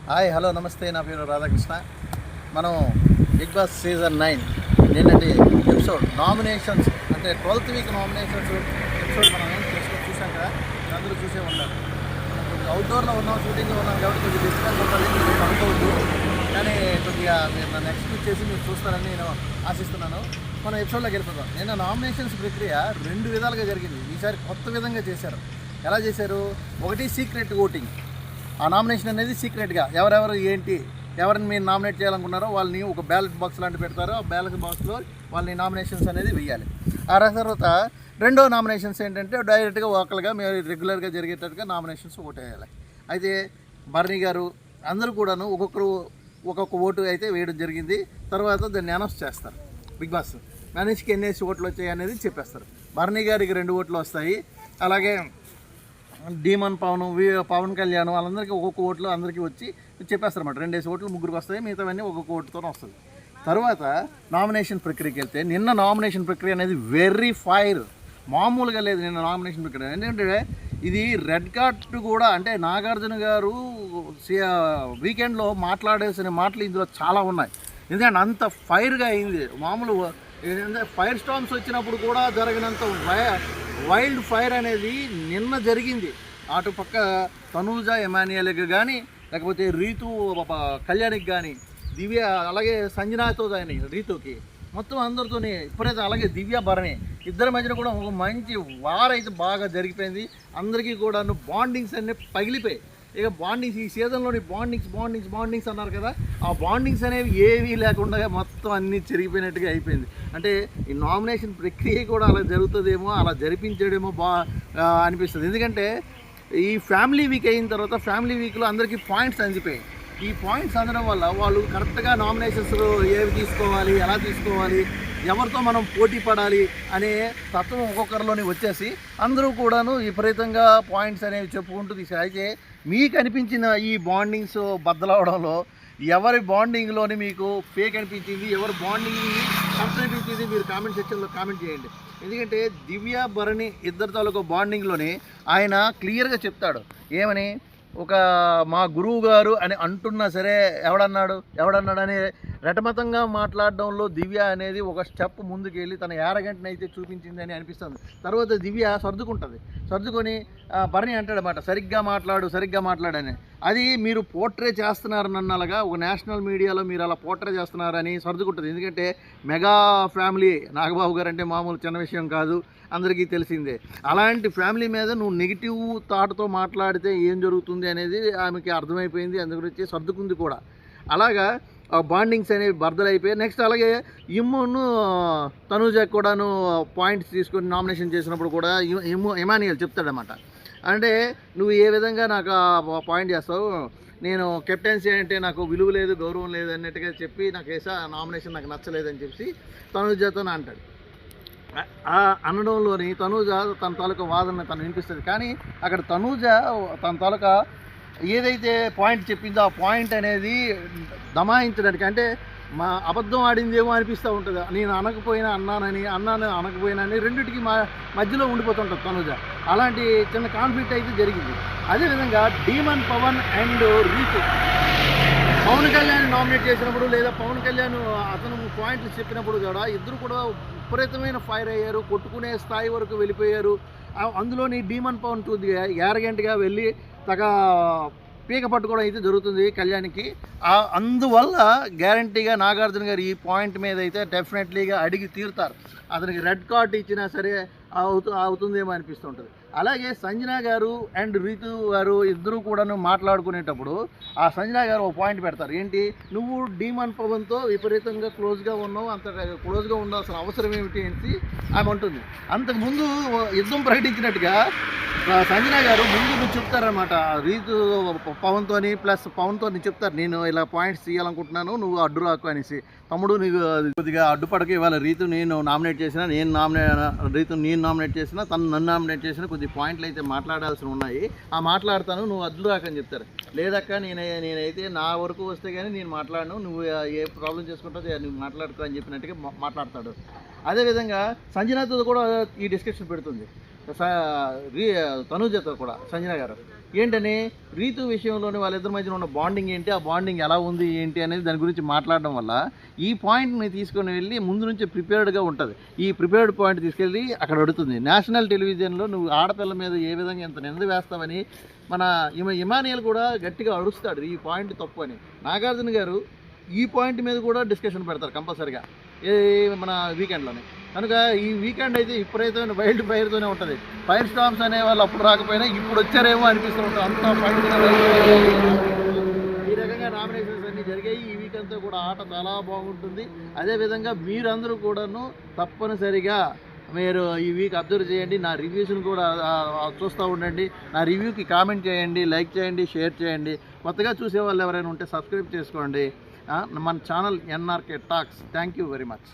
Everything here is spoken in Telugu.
హాయ్ హలో నమస్తే, నా పేరు రాధాకృష్ణ. మనం బిగ్ బాస్ సీజన్ 9 నిన్నటి ఎపిసోడ్ నామినేషన్స్ అంటే 12th వీక్ నామినేషన్స్ ఎపిసోడ్ మనం చూసాం కదా. అందరూ చూసే ఉంటారు. కొద్దిగా అవుట్డోర్లో ఉన్నాం, షూటింగ్లో ఉన్నాం కాబట్టి కొద్దిగా డిస్టెన్స్ ఉంటుంది, మీరు అనుకోవద్దు. కానీ కొద్దిగా మీరు నన్ను ఎక్స్పెక్ట్ చేసి మీరు చూస్తారని నేను ఆశిస్తున్నాను. మనం ఎపిసోడ్లోకి వెళ్ళిపోతాం. నిన్న నామినేషన్స్ ప్రక్రియ 2 విధాలుగా జరిగింది. ఈసారి కొత్త విధంగా చేశారు. ఎలా చేశారు? ఒకటి సీక్రెట్ ఓటింగ్. ఆ నామినేషన్ అనేది సీక్రెట్గా ఎవరెవరు ఏంటి ఎవరిని మీరు నామినేట్ చేయాలనుకున్నారో వాళ్ళని ఒక బ్యాలెట్ బాక్స్ లాంటి పెడతారో ఆ బ్యాలెట్ బాక్స్లో వాళ్ళని నామినేషన్స్ అనేది వేయాలి. ఆ తర్వాత రెండో నామినేషన్స్ ఏంటంటే డైరెక్ట్గా ఒకరుగా మీరు రెగ్యులర్గా జరిగేటట్టుగా నామినేషన్స్ ఓటు వేయాలి. అయితే బర్నీ గారు అందరూ కూడాను ఒక్కొక్క ఓటు అయితే వేయడం జరిగింది. తర్వాత దాన్ని అనౌన్స్ చేస్తారు. బిగ్ బాస్ మనిషికి ఎన్నేసి ఓట్లు వచ్చాయి అనేది చెప్పేస్తారు. బర్నీ గారికి 2 ఓట్లు వస్తాయి. అలాగే డీమన్ పవన్ కళ్యాణ్ వాళ్ళందరికీ ఒక్కొక్క ఓట్లు అందరికీ వచ్చి చెప్పేస్తారు అన్నమాట. 2 ఓట్లు ముగ్గురికి వస్తాయి, మిగతావన్నీ ఒక్కొక్క ఓటుతోనే వస్తుంది. తర్వాత నామినేషన్ ప్రక్రియకి వెళ్తే నిన్న నామినేషన్ ప్రక్రియ అనేది వెరీ ఫైర్, మామూలుగా లేదు. నిన్న నామినేషన్ ప్రక్రియ ఏంటంటే ఇది రెడ్ కార్డ్ కూడా, అంటే నాగార్జున గారు వీకెండ్లో మాట్లాడేసిన మాటలు ఇందులో చాలా ఉన్నాయి. ఎందుకంటే అంత ఫైర్గా అయింది. మామూలు ఏంటంటే ఫైర్ స్టార్మ్స్ వచ్చినప్పుడు కూడా జరిగినంత వైల్డ్ ఫైర్ అనేది నిన్న జరిగింది. అటు పక్క తనూజ ఎమాన్యుయల్కి కానీ, లేకపోతే రీతు కళ్యాణ్కి కానీ, దివ్య అలాగే సంజనాతో కానీ, రీతుకి మొత్తం అందరితోని ఇప్పుడైతే అలాగే దివ్య భరణి ఇద్దరి మధ్యన కూడా ఒక మంచి వారైతే బాగా జరిగిపోయింది. అందరికీ కూడా బాండింగ్స్ అన్నీ పగిలిపోయాయి. ఇక బాండింగ్స్ ఈ సీజన్లోని బాండింగ్స్ అన్నారు కదా, ఆ బాండింగ్స్ అనేవి ఏవీ లేకుండా మొత్తం అన్నీ చెరిగిపోయినట్టుగా అయిపోయింది. అంటే ఈ నామినేషన్ ప్రక్రియ కూడా అలా జరుగుతుందేమో, అలా జరిపించడేమో అనిపిస్తుంది. ఎందుకంటే ఈ ఫ్యామిలీ వీక్ అయిన తర్వాత ఫ్యామిలీ వీక్లో అందరికీ పాయింట్స్ అందిపోయాయి. ఈ పాయింట్స్ అందడం వల్ల వాళ్ళు కరెక్ట్గా నామినేషన్స్ ఏవి తీసుకోవాలి, ఎలా తీసుకోవాలి, ఎవరితో మనం పోటీ పడాలి అనే తత్వం ఒక్కొక్కరిలోని వచ్చేసి అందరూ కూడాను విపరీతంగా పాయింట్స్ అనేవి చెప్పుకుంటూ తీసారు. అయితే మీకు అనిపించిన ఈ బాండింగ్స్ బద్దలవడంలో ఎవరి బాండింగ్లోని మీకు ఫేక్ అనిపించింది, ఎవరి బాండింగ్ని కంపెనీ అనిపించింది, మీరు కామెంట్ సెక్షన్లో కామెంట్ చేయండి. ఎందుకంటే దివ్య భరణి ఇద్దరి తాలూకు బాండింగ్లోని ఆయన క్లియర్గా చెప్తాడు. ఏమని, ఒక మా గురువు గారు అని అంటున్నా సరే ఎవడన్నాడని రటమతంగా మాట్లాడడంలో దివ్య అనేది ఒక స్టెప్ ముందుకు వెళ్ళి తన యారగంటని అయితే చూపించింది అని అనిపిస్తుంది. తర్వాత దివ్య సర్దుకొని భరణి అంటాడనమాట, సరిగ్గా మాట్లాడని. అది మీరు పోర్ట్రే చేస్తున్నారు నన్నలాగా ఒక నేషనల్ మీడియాలో మీరు అలా పోర్ట్రే చేస్తున్నారని సర్దుకుంటుంది. ఎందుకంటే మెగా ఫ్యామిలీ, నాగబాబు గారు అంటే మామూలు చిన్న విషయం కాదు, అందరికీ తెలిసిందే. అలాంటి ఫ్యామిలీ మీద నువ్వు నెగిటివ్ థాట్తో మాట్లాడితే ఏం జరుగుతుంది అనేది ఆమెకి అర్థమైపోయింది. అందు గురించి సర్దుకుంది కూడా. అలాగా బాండింగ్స్ అనేవి బర్దలైపోయాయి. నెక్స్ట్ అలాగే ఇమ్మును తనూజకు కూడాను పాయింట్స్ తీసుకొని నామినేషన్ చేసినప్పుడు కూడా ఎమాన్యుయల్ చెప్తాడనమాట, అంటే నువ్వు ఏ విధంగా నాకు పాయింట్ చేస్తావు, నేను కెప్టెన్సీ అంటే నాకు విలువ లేదు, గౌరవం లేదు అన్నట్టుగా చెప్పి నాకు నామినేషన్ నాకు నచ్చలేదని చెప్పి తనూజతో అంటాడు. అనడంలోని తనూజ తన తాలూకా వాదన తను వినిపిస్తుంది. కానీ అక్కడ తనూజ తన తాలూకా ఏదైతే పాయింట్ చెప్పిందో ఆ పాయింట్ అనేది దమాయించడానికి, అంటే మా అబద్ధం ఆడిందేమో అనిపిస్తూ ఉంటుంది. నేను అన్నాను అనకపోయినానని రెండింటికి మధ్యలో ఉండిపోతుంటుంది తనూజ. అలాంటి చిన్న కాన్ఫ్లిక్ట్ అయితే జరిగింది. అదేవిధంగా demon Pavan and Ritu Pavan Kalyan nominate చేసినప్పుడు, లేదా పవన్ కళ్యాణ్ అతను పాయింట్లు చెప్పినప్పుడు కూడా ఇద్దరు కూడా విపరీతమైన ఫైర్ అయ్యారు, కొట్టుకునే స్థాయి వరకు వెళ్ళిపోయారు. అందులోని డీమన్ పవన్ యారగెంట్గా వెళ్ళి పీక పట్టుకోవడం అయితే జరుగుతుంది కళ్యాణ్కి. అందువల్ల గ్యారంటీగా నాగార్జున గారు ఈ పాయింట్ మీద అయితే డెఫినెట్లీగా అడిగి తీరుతారు. అతనికి రెడ్ కార్డ్ ఇచ్చినా సరే అవుతుందేమో అనిపిస్తుంటుంది. అలాగే సంజన గారు అండ్ రీతు గారు ఇద్దరు కూడాను మాట్లాడుకునేటప్పుడు ఆ సంజన గారు ఒక పాయింట్ పెడతారు. ఏంటి, నువ్వు డీమన్ పవన్తో విపరీతంగా క్లోజ్గా ఉన్నావు, అంత క్లోజ్గా ఉండాల్సిన అవసరం ఏమిటి అని ఆమె ఉంటుంది. అంతకుముందు యుద్ధం ప్రకటించినట్టుగా సంజన గారు ముందు చెప్తారనమాట రీతు పవన్తోని ప్లస్ పవన్తో చెప్తారు, నేను ఇలా పాయింట్స్ తీయాలనుకుంటున్నాను, నువ్వు అడ్డు రాకు అనేసి. తమ్ముడు నీకు కొద్దిగా అడ్డుపడక, ఇవాళ రీతు నేను నామినేట్ చేసిన, రీతు నేను నామినేట్ చేసిన, తను నన్ను నామినేట్ చేసిన, కొద్ది పాయింట్లు అయితే మాట్లాడాల్సి ఉన్నాయి, మాట్లాడతాను, నువ్వు అడ్డు రాకని చెప్తారు. లేదక్క నేనైతే నా వరకు వస్తే కానీ నేను మాట్లాడను, నువ్వు ఏ ప్రాబ్లం చేసుకుంటావు నువ్వు మాట్లాడుకో అని చెప్పినట్టుగా మాట్లాడతాడు. అదేవిధంగా సంజనాతో కూడా ఈ డిస్కషన్ పెడుతుంది, తనూజతో కూడా సంజన గారు. ఏంటని రీతు విషయంలోని వాళ్ళిద్దరి మధ్యన ఉన్న బాండింగ్ ఏంటి, ఆ బాండింగ్ ఎలా ఉంది ఏంటి అనేది దాని గురించి మాట్లాడడం వల్ల ఈ పాయింట్ని తీసుకొని వెళ్ళి ముందు నుంచి ప్రిపేర్డ్గా ఉంటుంది. ఈ ప్రిపేర్డ్ పాయింట్ తీసుకెళ్ళి అక్కడ అడుగుతుంది. నేషనల్ టెలివిజన్లో నువ్వు ఆడపిల్ల మీద ఏ విధంగా ఇంత నింద వేస్తావని మన ఇమానియల్ కూడా గట్టిగా అడుస్తాడు ఈ పాయింట్ తప్పు అని. నాగార్జున గారు ఈ పాయింట్ మీద కూడా డిస్కషన్ పెడతారు కంపల్సరీగా మన వీకెండ్లోనే. కనుక ఈ వీకెండ్ అయితే విపరీతమైన వైల్డ్ ఫైర్తోనే ఉంటుంది. ఫైర్ స్టామ్స్ అనే వాళ్ళు అప్పుడు రాకపోయినా ఇప్పుడు వచ్చారేమో అనిపిస్తూ ఉంటుంది. అంత ఫైర్గా ఈ రకంగా నామినేషన్స్ అన్నీ జరిగాయి. ఈ వీక్ అంతా కూడా ఆట చాలా బాగుంటుంది. అదేవిధంగా మీరందరూ కూడాను తప్పనిసరిగా మీరు ఈ వీక్ అబ్జర్వ్ చేయండి. నా రివ్యూస్ని కూడా చూస్తూ ఉండండి. నా రివ్యూకి కామెంట్ చేయండి, లైక్ చేయండి, షేర్ చేయండి. కొత్తగా చూసే వాళ్ళు ఎవరైనా ఉంటే సబ్స్క్రైబ్ చేసుకోండి. మన channel NRK talks. Thank you very much.